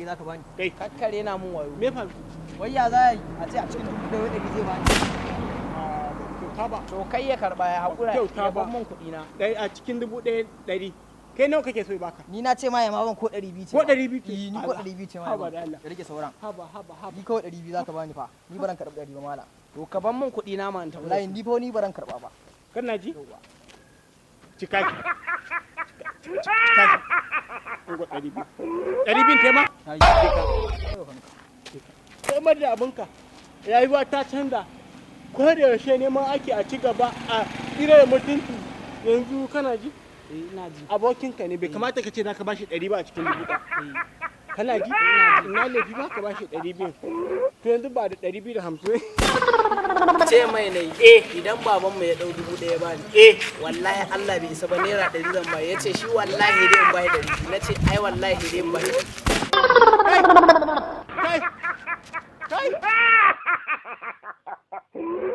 100 zaka bani. Kai kakkare na mun wayo. me fa? Wai ya za a ce a cikin 100 zai bani. Kyauta ba. To kai ya karba ya hakura Kyauta ya ba. ban mun kuɗi na. Dai a cikin 100. Kai nawa kake so ya baka? Ni na ce ma ya ma ban ko 200 ce. Ko 200 ce? Ni ko 200 ce ma. Haba da Allah. Ya rike sauran. Haba. Ni kawai 200 zaka bani fa. Ni baran karɓi 100 ba mala. To ka ban mun kuɗi na man ta. Wallahi ni fa ni baran karɓa ba. Kana ji? Cika ki. Cika ki. Ungo 200. 200 te ma? Ai. Kai mar da abinka. Rayuwa ta canza. Ko da yaushe neman ake a ci gaba a tsira da mutunci. Yanzu kana ji? Ina ji. Abokinka ne bai kamata ka ce zaka bashi 100 ba a cikin 1000. Kana ji? Ina laifi ba ka bashi 200. To yanzu ba da 250. Ce mai nai idan baban mu ya dau 1000 bani wallahi Allah bai isa ba naira 100 zan bai yace shi wallahi dai in bai 100 nace ai wallahi dai in bai